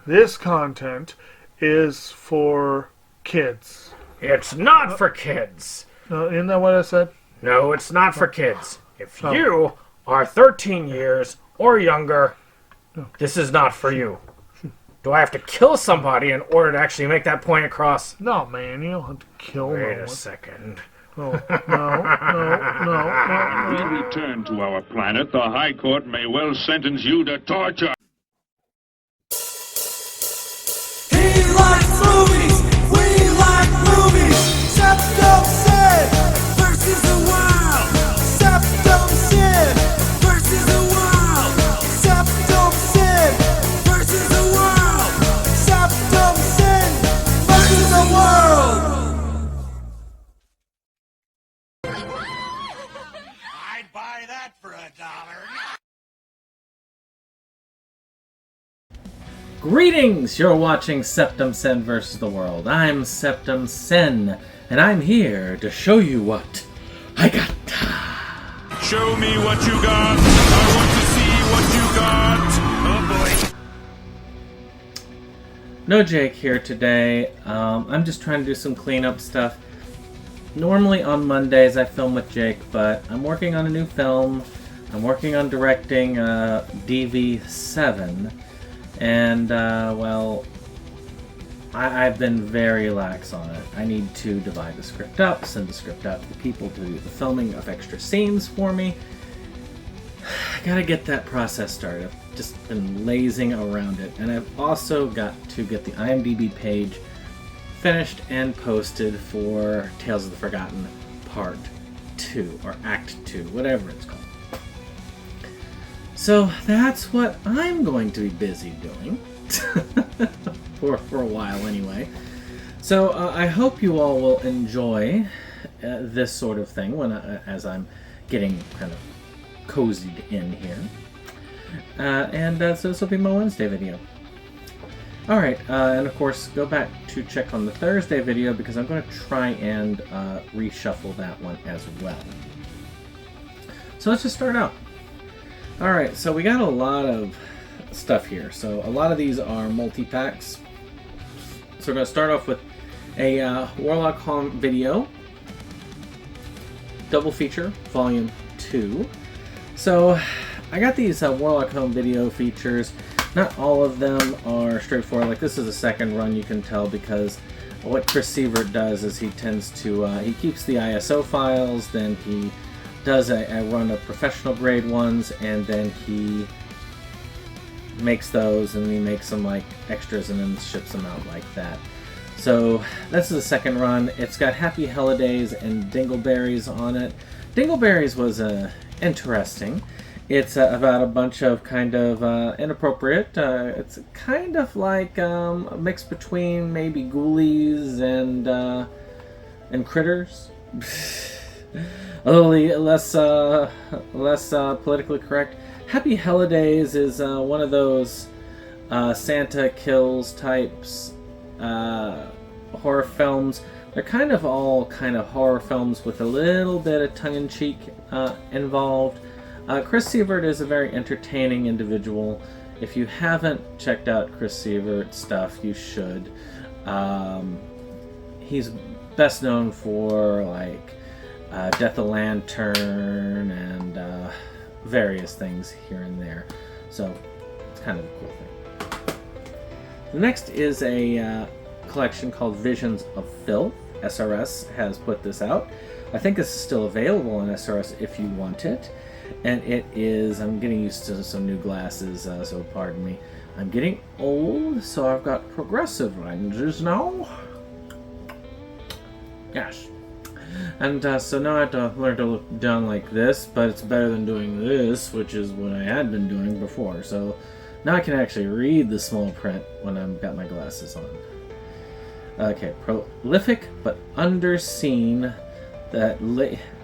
This content is for kids. It's not for kids. Isn't that what I said? No, it's not for kids. If you are 13 years or younger, this is not for you. Do I have to kill somebody in order to actually make that point across? No, man, you don't have to kill no one. Wait a second. Oh, no. We return to our planet. The High Court may well sentence you to torture. He likes movies, we like movies. SeptumSin versus the world. SeptumSin versus the world. SeptumSin versus the world. SeptumSin versus the world. I'd buy that for $1. Greetings! You're watching SeptumSin vs. the World. I'm SeptumSin, and I'm here to show you what I got. Show me what you got. I want to see what you got. Oh boy. No Jake here today. I'm just trying to do some cleanup stuff. Normally on Mondays I film with Jake, but I'm working on a new film. I'm working on directing DV7. And, well, I've been very lax on it. I need to divide the script up, send the script out to the people to do the filming of extra scenes for me. I gotta get that process started. I've just been lazing around it. And I've also got to get the IMDb page finished and posted for Tales of the Forgotten Part 2, or Act 2, whatever it's called. So that's what I'm going to be busy doing, for a while anyway. So I hope you all will enjoy this sort of thing as I'm getting kind of cozied in here. And so this will be my Wednesday video. Alright, and of course go back to check on the Thursday video because I'm going to try and reshuffle that one as well. So let's just start out. Alright, so we got a lot of stuff here. So a lot of these are multi-packs. So we're going to start off with a Warlock Home video. Double feature, volume 2. So I got these Warlock Home video features. Not all of them are straightforward. Like this is a second run, you can tell, because what Chris Sievert does is he tends to, he keeps the ISO files, then he does a run of professional grade ones, and then he makes those, and he makes some like extras and then ships them out like that. So this is the second run. It's got Happy Holidays and Dingleberries on it. Dingleberries was interesting. It's about a bunch of kind of inappropriate. It's kind of like a mix between maybe ghoulies and critters. A little less politically correct. Happy Holidays is one of those Santa kills types horror films. They're kind of all kind of horror films with a little bit of tongue-in-cheek involved. Chris Sievert is a very entertaining individual. If you haven't checked out Chris Sievert's stuff, you should. He's best known for like Death of Lantern and various things here and there. So it's kind of a cool thing. The next is a collection called Visions of Filth. SRS has put this out. I think this is still available on SRS if you want it. And it is, I'm getting used to some new glasses, so pardon me. I'm getting old, so I've got progressive lenses now. Gosh. And so now I have to learn to look down like this, but it's better than doing this, which is what I had been doing before. So now I can actually read the small print when I've got my glasses on. Okay, prolific but underseen, that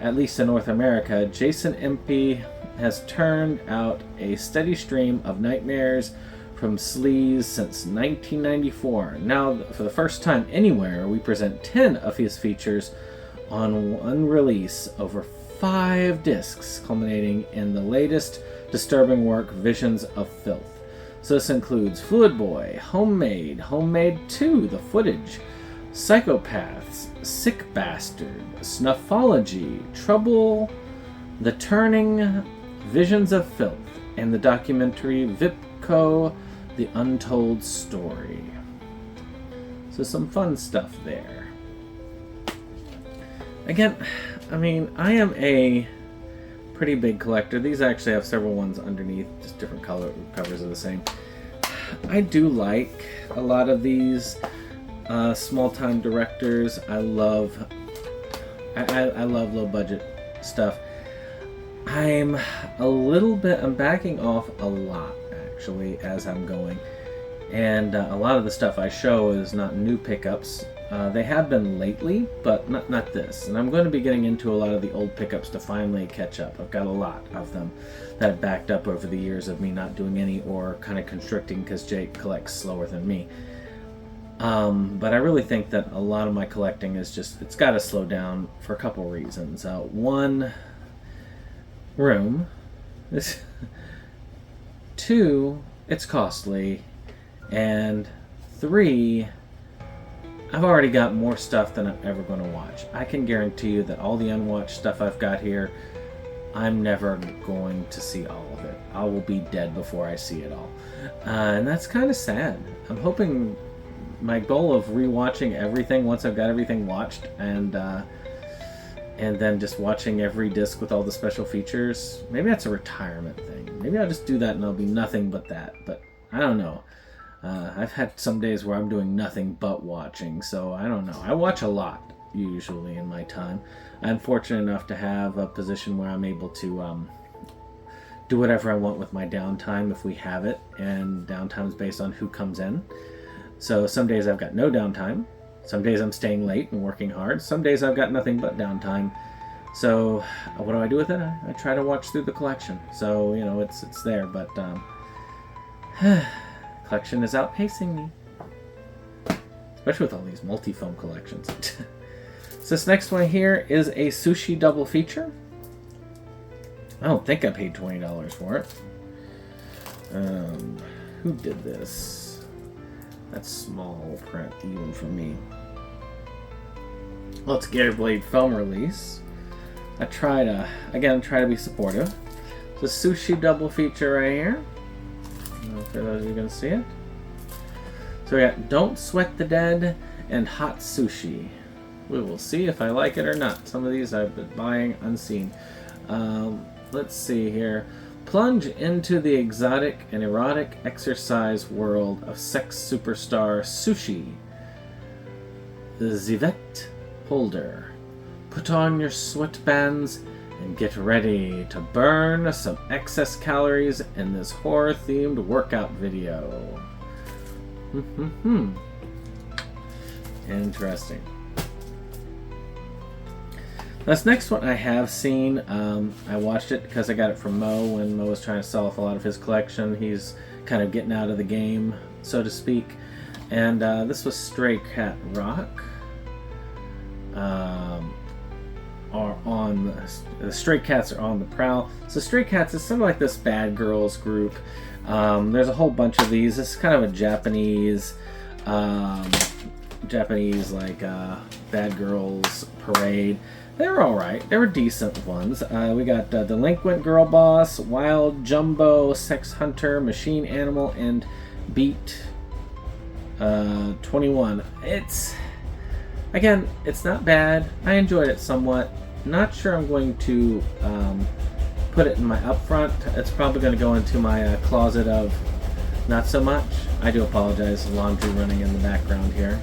at least in North America, Jason Impey has turned out a steady stream of nightmares from sleaze since 1994. Now, for the first time anywhere, we present 10 of his features on one release over 5 discs, culminating in the latest disturbing work, Visions of Filth. So this includes Fluid Boy, Homemade, Homemade 2, the footage, Psychopaths, Sick Bastard, Snuffology, Trouble, The Turning, Visions of Filth, and the documentary Vipco, The Untold Story. So some fun stuff there. Again, I mean, I am a pretty big collector. These actually have several ones underneath, just different color covers are the same. I do like a lot of these small-time directors. I love low budget stuff. I'm backing off a lot actually as I'm going, and a lot of the stuff I show is not new pickups. They have been lately, but not this. And I'm going to be getting into a lot of the old pickups to finally catch up. I've got a lot of them that have backed up over the years of me not doing any or kind of constricting because Jake collects slower than me. But I really think that a lot of my collecting is just, it's got to slow down for a couple reasons. One, room. Two, it's costly. And three, I've already got more stuff than I'm ever going to watch. I can guarantee you that all the unwatched stuff I've got here, I'm never going to see all of it. I will be dead before I see it all. And that's kind of sad. I'm hoping my goal of rewatching everything once I've got everything watched and then just watching every disc with all the special features, maybe that's a retirement thing. Maybe I'll just do that and I'll be nothing but that. But I don't know. I've had some days where I'm doing nothing but watching, so I don't know. I watch a lot, usually, in my time. I'm fortunate enough to have a position where I'm able to do whatever I want with my downtime if we have it, and downtime is based on who comes in. So some days I've got no downtime. Some days I'm staying late and working hard. Some days I've got nothing but downtime. So what do I do with it? I try to watch through the collection. So, you know, it's there, but collection is outpacing me, especially with all these multi-film collections. So this next one here is a sushi double feature. I don't think I paid $20 for it. Who did this? That's small print even for me. Well, it's Gear Blade film release. I try to be supportive. It's a sushi double feature right here. For those of you can see it. So we got Don't Sweat the Dead and Hot Sushi. We will see if I like it or not. Some of these I've been buying unseen. Let's see here. Plunge into the exotic and erotic exercise world of sex superstar Sushi. Yvette Holder. Put on your sweatbands and get ready to burn some excess calories in this horror-themed workout video. Interesting. This next one I have seen. I watched it because I got it from Mo when Mo was trying to sell off a lot of his collection. He's kind of getting out of the game, so to speak. And this was Stray Cat Rock. The Stray Cats are on the prowl. So Stray Cats is something like this bad girls group. There's a whole bunch of these. This is kind of a Japanese like bad girls parade. They were all right. They were decent ones. We got Delinquent Girl Boss, Wild Jumbo, Sex Hunter, Machine Animal, and Beat 21. It's not bad. I enjoyed it somewhat. Not sure I'm going to put it in my upfront. It's probably going to go into my closet of not so much. I do apologize. Laundry running in the background here.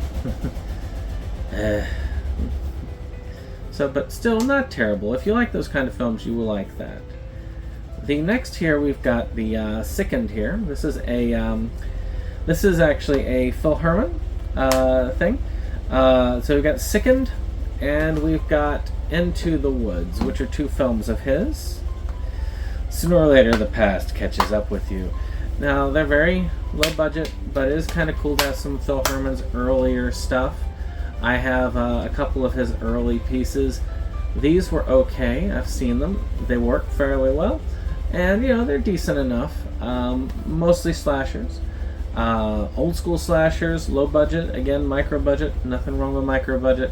But still not terrible. If you like those kind of films, you will like that. The next here we've got the Sickened here. This is actually a Phil Herman thing. So we've got Sickened, and we've got Into the Woods, which are two films of his. Sooner or later, the past catches up with you. Now, they're very low budget, but it is kind of cool to have some Phil Herman's earlier stuff. I have a couple of his early pieces. These were okay. I've seen them. They work fairly well. and they're decent enough. Mostly slashers, old school slashers, low budget. Again, micro budget. Nothing wrong with micro budget.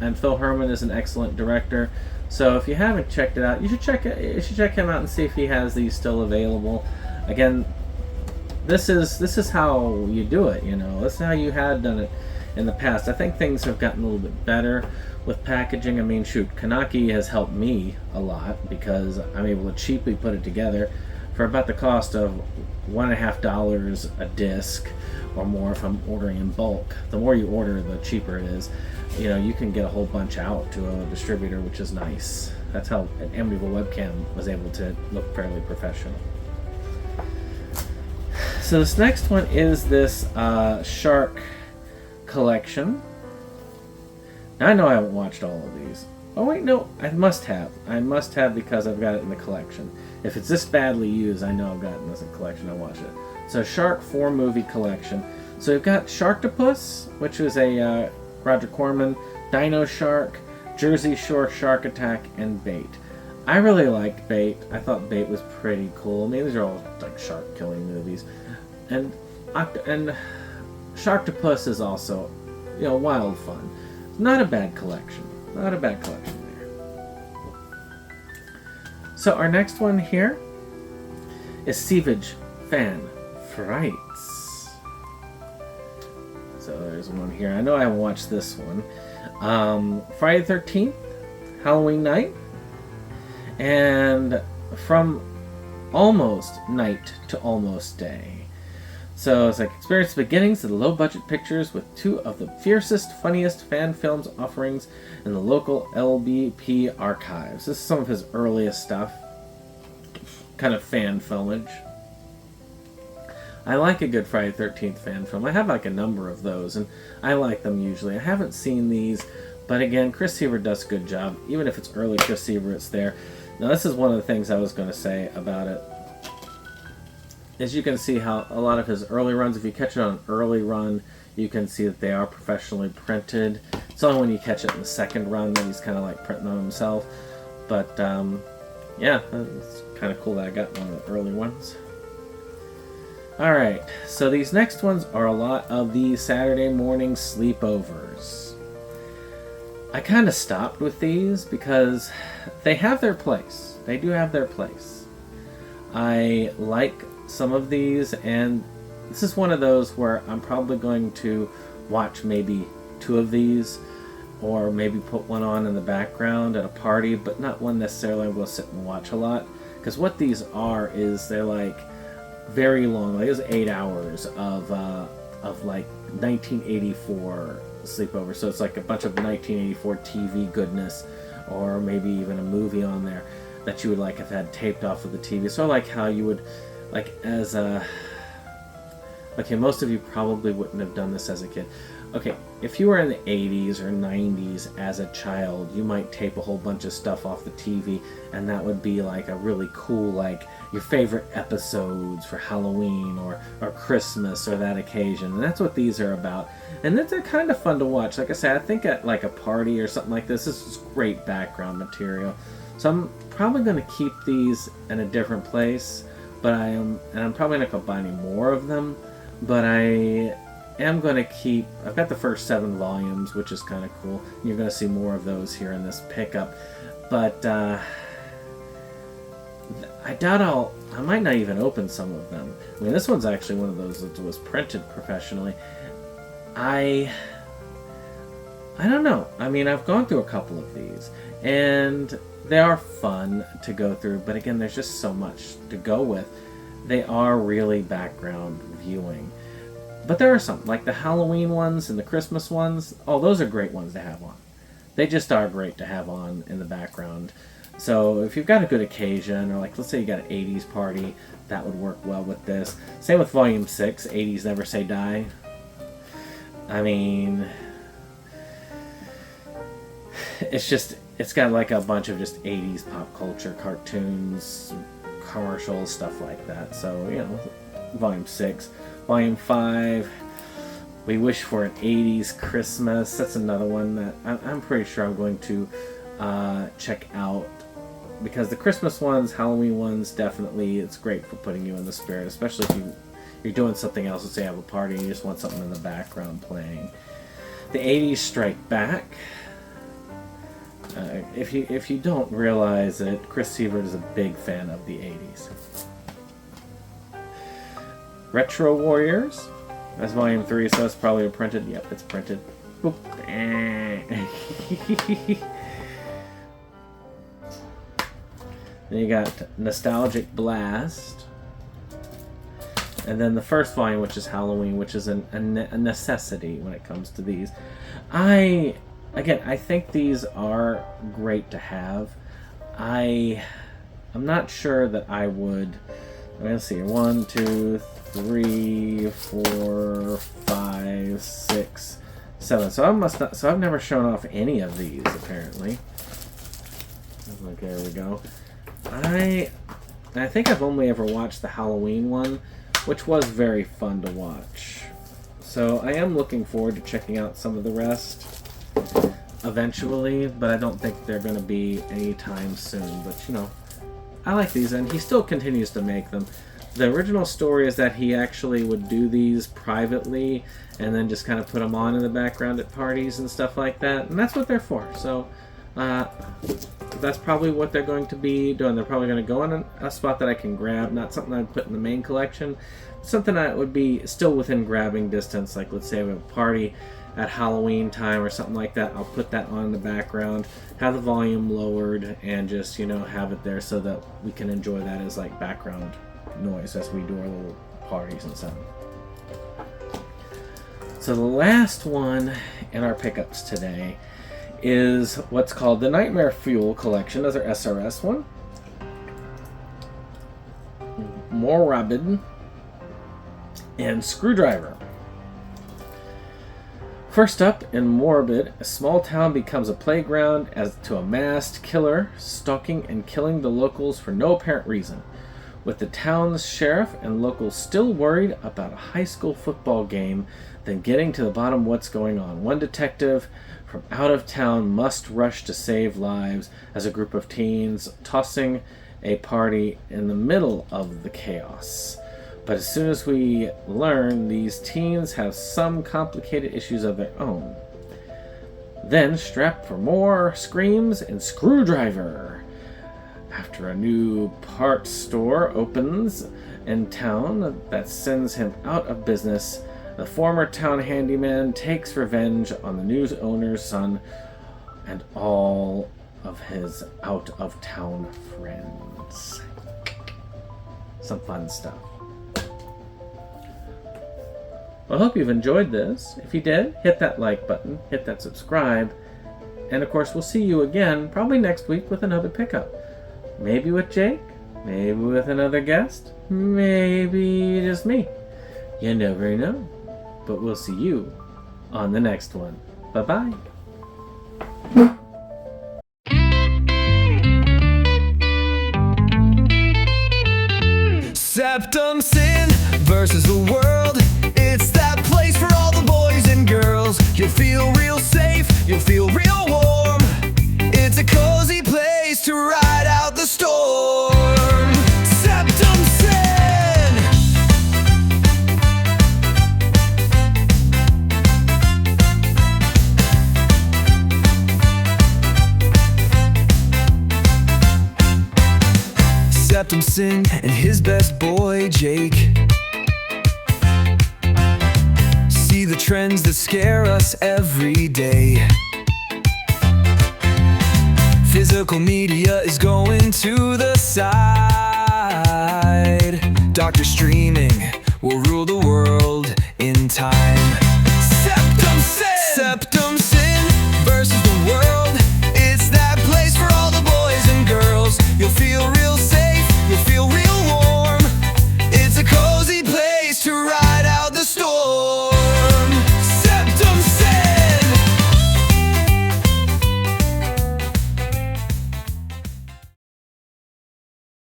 And Phil Herman is an excellent director. So if you haven't checked it out, you should check it. You should check him out and see if he has these still available. Again, this is how you do it. This is how you had done it in the past. I think things have gotten a little bit better with packaging. I mean, shoot, Kanaki has helped me a lot because I'm able to cheaply put it together for about the cost of $1.50 a disc or more if I'm ordering in bulk. The more you order, the cheaper it is. You can get a whole bunch out to a distributor, which is nice. That's how an Amiable webcam was able to look fairly professional. So this next one is this shark collection. Now I know I haven't watched all of these. Oh wait, no, I must have. I must have because I've got it in the collection. If it's this badly used, I know I've got it in this collection. I watched it. So Shark 4 movie collection. So we've got Sharktopus, which was a Roger Corman, Dino Shark, Jersey Shore Shark Attack, and Bait. I really liked Bait. I thought Bait was pretty cool. I mean, these are all like shark killing movies. And Sharktopus is also, wild fun. Not a bad collection. Not a bad collection there. So our next one here is Sievage Fan Frights. So there's one here. I know I haven't watched this one. Friday the 13th, Halloween night, and from almost night to almost day. So it's like experience the beginnings of the low-budget pictures with two of the fiercest, funniest fan films offerings in the local LBP archives. This is some of his earliest stuff. Kind of fan filmage. I like a good Friday the 13th fan film. I have like a number of those, and I like them usually. I haven't seen these, but again, Chris Seaver does a good job. Even if it's early Chris Seaver, it's there. Now this is one of the things I was going to say about it. As you can see how a lot of his early runs, if you catch it on an early run, you can see that they are professionally printed. It's only when you catch it in the second run that he's kind of like printing them himself. But yeah, it's kind of cool that I got one of the early ones. Alright, so these next ones are a lot of the Saturday morning sleepovers. I kind of stopped with these because they have their place. They do have their place. I like some of these, and this is one of those where I'm probably going to watch maybe 2 of these, or maybe put one on in the background at a party, but not one necessarily I'm going to sit and watch a lot. Because what these are is they're like very long, like it was 8 hours of like 1984 sleepover. So it's like a bunch of 1984 TV goodness, or maybe even a movie on there that you would like have had taped off of the TV. So I like how you would, like as a, okay, most of you probably wouldn't have done this as a kid. Okay, if you were in the 80s or 90s as a child, you might tape a whole bunch of stuff off the TV, and that would be like a really cool, like your favorite episodes for Halloween or Christmas or that occasion. And that's what these are about. And they're kind of fun to watch. Like I said, I think at like a party or something like this is great background material. So I'm probably going to keep these in a different place, but I'm probably not going to buy any more of them, but I am going to keep, I've got the first 7 volumes, which is kind of cool. You're going to see more of those here in this pickup. But I doubt I might not even open some of them. I mean, this one's actually one of those that was printed professionally. I don't know. I mean, I've gone through a couple of these, and they are fun to go through, but again, there's just so much to go with. They are really background viewing. But there are some, like the Halloween ones and the Christmas ones. Oh, those are great ones to have on. They just are great to have on in the background. So if you've got a good occasion, or like let's say you got an 80s party, that would work well with this. Same with Volume 6, 80s Never Say Die. I mean, it's got like a bunch of just 80s pop culture cartoons, commercials, stuff like that. So, Volume 6. Volume 5, We Wish for an 80s Christmas. That's another one that I'm pretty sure I'm going to check out because the Christmas ones, Halloween ones, definitely it's great for putting you in the spirit, especially if you're doing something else. Let's say you have a party and you just want something in the background playing. The 80s strike back. If you don't realize it, Chris Sievert is a big fan of the 80s. Retro Warriors. That's volume 3, so it's probably printed. Yep, it's printed. Boop. Then you got Nostalgic Blast. And then the first volume, which is Halloween, which is a necessity when it comes to these. I think these are great to have. I'm not sure that I would. Let's see. 1, 2, 3, 4, 5, 6, 7. So I've never shown off any of these apparently. Okay, there we go. I think I've only ever watched the Halloween one, which was very fun to watch. So I am looking forward to checking out some of the rest eventually, but I don't think they're going to be anytime soon. But you know, I like these, and he still continues to make them. The original story is that he actually would do these privately and then just kind of put them on in the background at parties and stuff like that, and that's what they're for. So that's probably what they're going to be doing. They're probably going to go in a spot that I can grab, not something I'd put in the main collection, something that would be still within grabbing distance. Like let's say we have a party at Halloween time or something like that, I'll put that on in the background, have the volume lowered, and just, you know, have it there so that we can enjoy that as like background noise as we do our little parties and stuff. So the last one in our pickups today is what's called the Nightmare Fuel Collection. That's our SRS one. More Rabid and Screwdriver. First up, in Morbid, a small town becomes a playground as to a masked killer stalking and killing the locals for no apparent reason. With the town's sheriff and locals still worried about a high school football game than getting to the bottom of what's going on, one detective from out of town must rush to save lives as a group of teens tossing a party in the middle of the chaos. But as soon as we learn, these teens have some complicated issues of their own. Then strap for more screams and Screwdriver. After a new parts store opens in town that sends him out of business, the former town handyman takes revenge on the new owner's son and all of his out-of-town friends. Some fun stuff. I hope you've enjoyed this. If you did, hit that like button, hit that subscribe, and of course we'll see you again probably next week with another pickup. Maybe with Jake, maybe with another guest, maybe just me. You never know. But we'll see you on the next one. Bye-bye. SeptumSin versus the world. It's that place for all the boys and girls. You'll feel real safe, you'll feel real warm. It's a cozy place to ride out the storm. SeptumSin. SeptumSin and his best boy Jake see the trends that scare us every day. Physical media is going to the side. Doctor streaming will rule the world in time. SeptumSin.